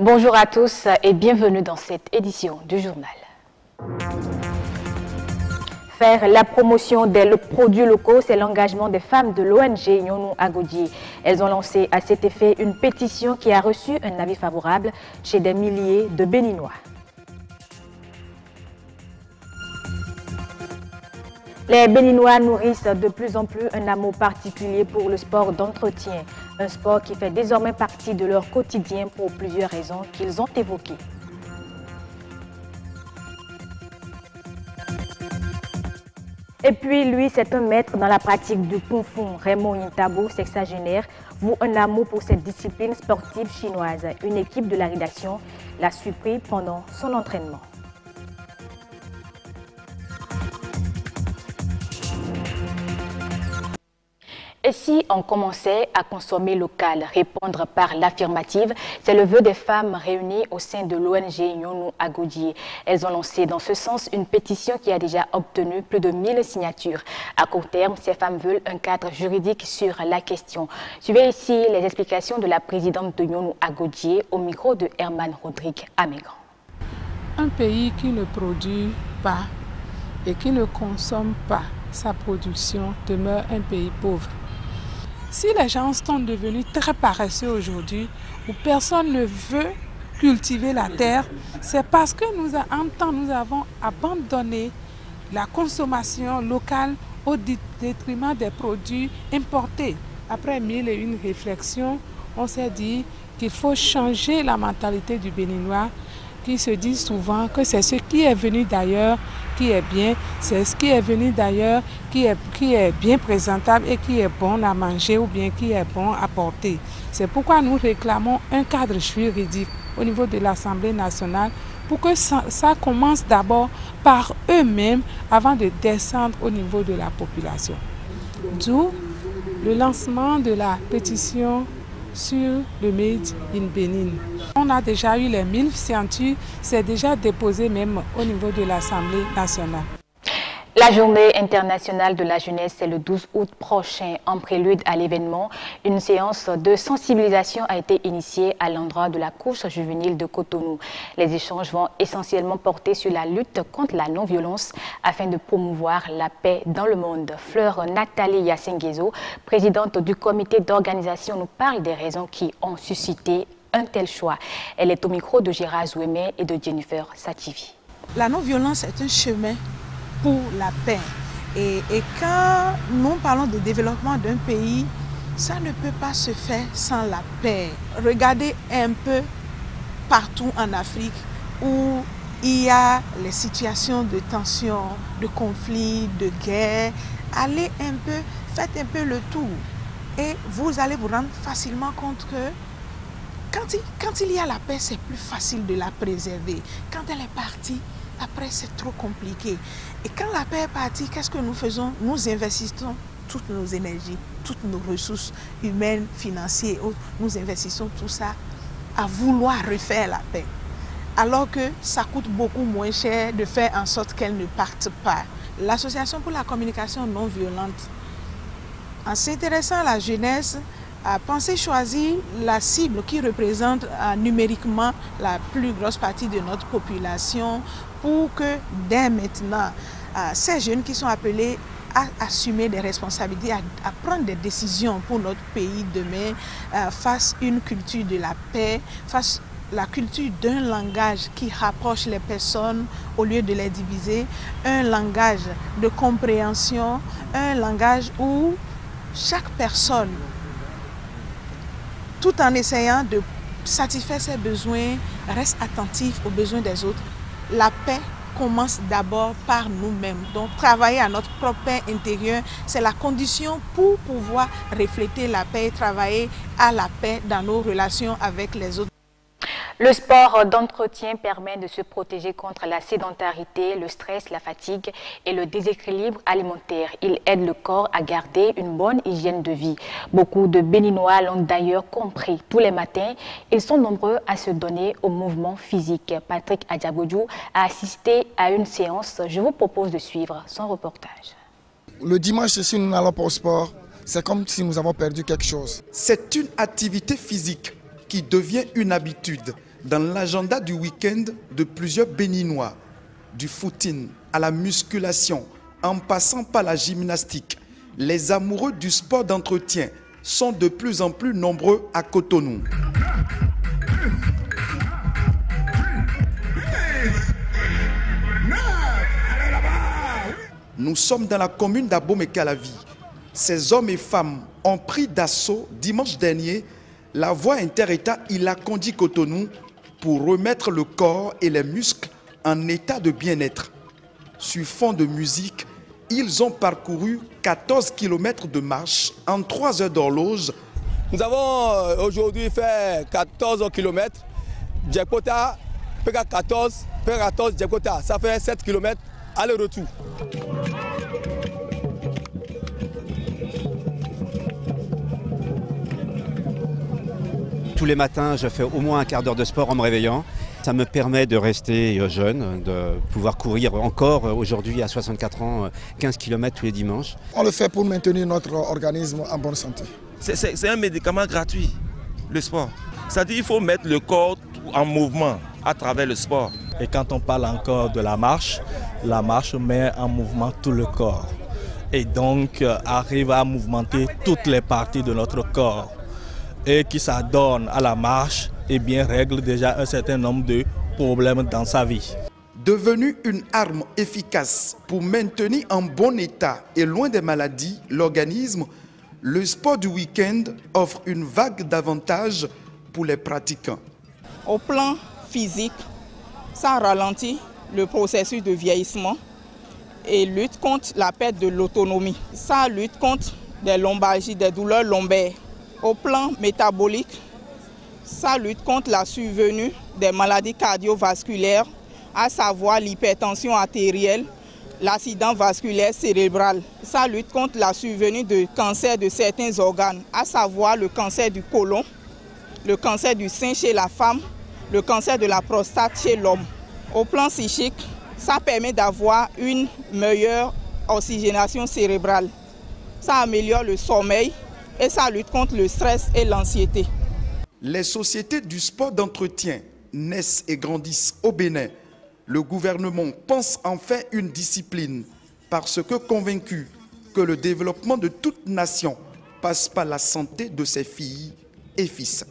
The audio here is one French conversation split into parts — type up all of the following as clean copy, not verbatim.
Bonjour à tous et bienvenue dans cette édition du journal. Faire la promotion des produits locaux, c'est l'engagement des femmes de l'ONG Yonou Agodi. Elles ont lancé à cet effet une pétition qui a reçu un avis favorable chez des milliers de Béninois. Les Béninois nourrissent de plus en plus un amour particulier pour le sport d'entretien, un sport qui fait désormais partie de leur quotidien pour plusieurs raisons qu'ils ont évoquées. Et puis lui, c'est un maître dans la pratique du Kung Fu. Raymond Yintabo, sexagénaire, voue un amour pour cette discipline sportive chinoise. Une équipe de la rédaction l'a surpris pendant son entraînement. Et si on commençait à consommer local, répondre par l'affirmative, c'est le vœu des femmes réunies au sein de l'ONG Yonou Agodi. Elles ont lancé dans ce sens une pétition qui a déjà obtenu plus de 1000 signatures. À court terme, ces femmes veulent un cadre juridique sur la question. Suivez ici les explications de la présidente de Yonou Agodi au micro de Herman Rodrigue Amégan. Un pays qui ne produit pas et qui ne consomme pas sa production demeure un pays pauvre. Si les gens sont devenus très paresseux aujourd'hui, où personne ne veut cultiver la terre, c'est parce que nous avons abandonné la consommation locale au détriment des produits importés. Après 1001 réflexions, on s'est dit qu'il faut changer la mentalité du Béninois qui se dit souvent que c'est ce qui est venu d'ailleurs qui est bien, c'est ce qui est venu d'ailleurs qui est bien présentable et qui est bon à manger ou bien qui est bon à porter. C'est pourquoi nous réclamons un cadre juridique au niveau de l'Assemblée nationale pour que ça commence d'abord par eux-mêmes avant de descendre au niveau de la population. D'où le lancement de la pétition sur le Made in Bénin. On a déjà eu les 1000 signatures, c'est déjà déposé même au niveau de l'Assemblée nationale. La journée internationale de la jeunesse, c'est le 12 août prochain. En prélude à l'événement, une séance de sensibilisation a été initiée à l'endroit de la couche juvénile de Cotonou. Les échanges vont essentiellement porter sur la lutte contre la non-violence afin de promouvoir la paix dans le monde. Fleur Nathalie Yassengezo, présidente du comité d'organisation, nous parle des raisons qui ont suscité un tel choix. Elle est au micro de Gérard Zouémé et de Jennifer Sativi. La non-violence est un chemin pour la paix. Et quand nous parlons de développement d'un pays, ça ne peut pas se faire sans la paix. Regardez un peu partout en Afrique où il y a les situations de tension, de conflit, de guerre. Allez un peu, faites un peu le tour et vous allez vous rendre facilement compte que quand il y a la paix, c'est plus facile de la préserver. Quand elle est partie, après, c'est trop compliqué. Et quand la paix est partie, qu'est-ce que nous faisons? Nous investissons toutes nos énergies, toutes nos ressources humaines, financières, nous investissons tout ça à vouloir refaire la paix. Alors que ça coûte beaucoup moins cher de faire en sorte qu'elle ne parte pas. L'Association pour la communication non violente, en s'intéressant à la jeunesse, a pensé choisir la cible qui représente numériquement la plus grosse partie de notre population pour que dès maintenant, ces jeunes qui sont appelés à assumer des responsabilités, à prendre des décisions pour notre pays demain, fassent une culture de la paix, fassent la culture d'un langage qui rapproche les personnes au lieu de les diviser, un langage de compréhension, un langage où chaque personne, tout en essayant de satisfaire ses besoins, reste attentif aux besoins des autres. La paix commence d'abord par nous-mêmes. Donc travailler à notre propre paix intérieure, c'est la condition pour pouvoir refléter la paix et travailler à la paix dans nos relations avec les autres. Le sport d'entretien permet de se protéger contre la sédentarité, le stress, la fatigue et le déséquilibre alimentaire. Il aide le corps à garder une bonne hygiène de vie. Beaucoup de Béninois l'ont d'ailleurs compris. Tous les matins, ils sont nombreux à se donner au mouvement physique. Patrick Adjagodjou a assisté à une séance. Je vous propose de suivre son reportage. Le dimanche, si nous n'allons pas au sport, c'est comme si nous avons perdu quelque chose. C'est une activité physique qui devient une habitude Dans l'agenda du week-end de plusieurs Béninois, du footing à la musculation, en passant par la gymnastique, les amoureux du sport d'entretien sont de plus en plus nombreux à Cotonou. Nous sommes dans la commune d'Abomey-Calavi. Ces hommes et femmes ont pris d'assaut dimanche dernier la voie inter-État Ilakondi-Cotonou pour remettre le corps et les muscles en état de bien-être. Sur fond de musique, ils ont parcouru 14 km de marche en 3 heures d'horloge. Nous avons aujourd'hui fait 14 km, Djekota, PK14, PK14, Djekota. Ça fait 7 km aller-retour. Tous les matins, je fais au moins un quart d'heure de sport en me réveillant. Ça me permet de rester jeune, de pouvoir courir encore aujourd'hui à 64 ans, 15 km tous les dimanches. On le fait pour maintenir notre organisme en bonne santé. C'est un médicament gratuit, le sport. C'est-à-dire qu'il faut mettre le corps en mouvement à travers le sport. Et quand on parle encore de la marche met en mouvement tout le corps. Et donc arrive à mouvementer toutes les parties de notre corps. Et qui s'adonne à la marche, eh bien, règle déjà un certain nombre de problèmes dans sa vie. Devenu une arme efficace pour maintenir en bon état et loin des maladies l'organisme, le sport du week-end offre une vague d'avantages pour les pratiquants. Au plan physique, ça ralentit le processus de vieillissement et lutte contre la perte de l'autonomie. Ça lutte contre des lombalgies, des douleurs lombaires. Au plan métabolique, ça lutte contre la survenue des maladies cardiovasculaires, à savoir l'hypertension artérielle, l'accident vasculaire cérébral. Ça lutte contre la survenue de cancer de certains organes, à savoir le cancer du côlon, le cancer du sein chez la femme, le cancer de la prostate chez l'homme. Au plan psychique, ça permet d'avoir une meilleure oxygénation cérébrale. Ça améliore le sommeil et ça lutte contre le stress et l'anxiété. Les sociétés du sport d'entretien naissent et grandissent au Bénin. Le gouvernement pense en faire une discipline parce que convaincu que le développement de toute nation passe par la santé de ses filles et fils.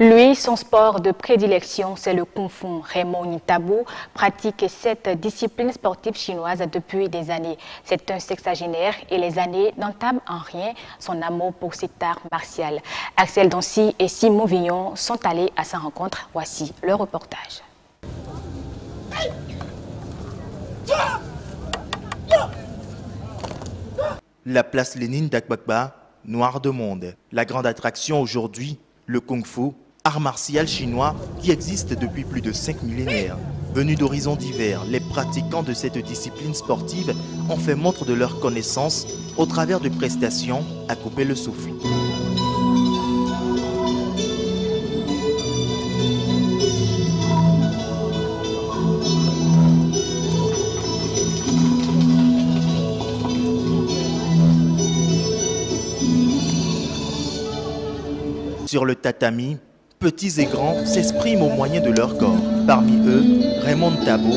Lui, son sport de prédilection, c'est le Kung Fu. Raymond Ntabo pratique cette discipline sportive chinoise depuis des années. C'est un sexagénaire et les années n'entament en rien son amour pour cet art martial. Axel Doncy et Simon Vignon sont allés à sa rencontre. Voici le reportage. La place Lénine d'Agbagba, noire de monde. La grande attraction aujourd'hui, le Kung Fu, art martial chinois qui existe depuis plus de 5 millénaires. Venus d'horizons divers, les pratiquants de cette discipline sportive ont fait montre de leur connaissance au travers de prestations à couper le souffle. Sur le tatami, petits et grands s'expriment au moyen de leur corps. Parmi eux, Raymond Ntabo,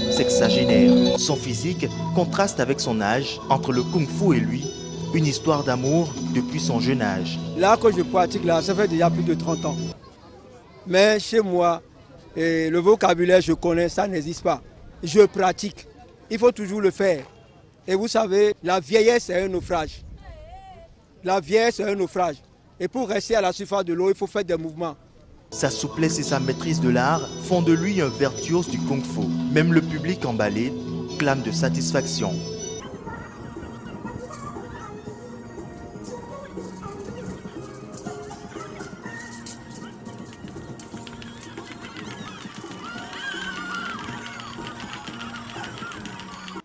sexagénaire. Son physique contraste avec son âge. Entre le Kung Fu et lui, une histoire d'amour depuis son jeune âge. Là que je pratique, là, ça fait déjà plus de 30 ans. Mais chez moi, le vocabulaire, je connais, ça n'existe pas. Je pratique. Il faut toujours le faire. Et vous savez, la vieillesse, c'est un naufrage. La vieillesse, c'est un naufrage. Et pour rester à la surface de l'eau, il faut faire des mouvements. Sa souplesse et sa maîtrise de l'art font de lui un virtuose du Kung Fu. Même le public emballé clame de satisfaction.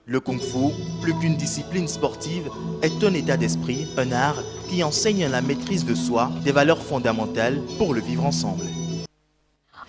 Le Kung Fu, plus qu'une discipline sportive, est un état d'esprit, un art qui enseigne la maîtrise de soi, des valeurs fondamentales pour le vivre ensemble.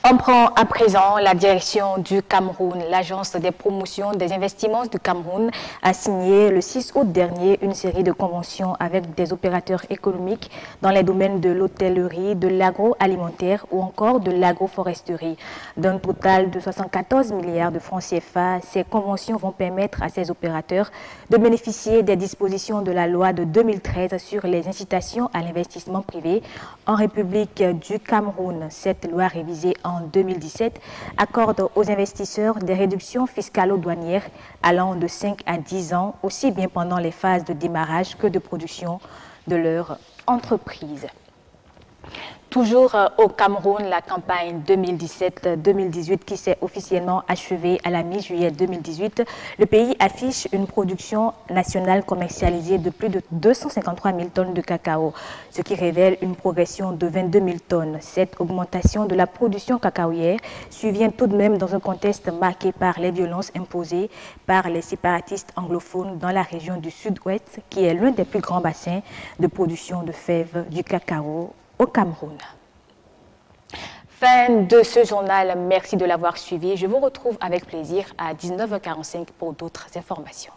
On prend à présent la direction du Cameroun. L'Agence des promotions des investissements du Cameroun a signé le 6 août dernier une série de conventions avec des opérateurs économiques dans les domaines de l'hôtellerie, de l'agroalimentaire ou encore de l'agroforesterie. D'un total de 74 milliards de francs CFA, ces conventions vont permettre à ces opérateurs de bénéficier des dispositions de la loi de 2013 sur les incitations à l'investissement privé en République du Cameroun. Cette loi révisée en 2017 accorde aux investisseurs des réductions fiscalo-douanières allant de 5 à 10 ans, aussi bien pendant les phases de démarrage que de production de leur entreprise. Toujours au Cameroun, la campagne 2017-2018 qui s'est officiellement achevée à la mi-juillet 2018, le pays affiche une production nationale commercialisée de plus de 253 000 tonnes de cacao, ce qui révèle une progression de 22 000 tonnes. Cette augmentation de la production cacaoyère survient tout de même dans un contexte marqué par les violences imposées par les séparatistes anglophones dans la région du sud-ouest, qui est l'un des plus grands bassins de production de fèves du cacao au Cameroun. Fin de ce journal, merci de l'avoir suivi. Je vous retrouve avec plaisir à 19h45 pour d'autres informations.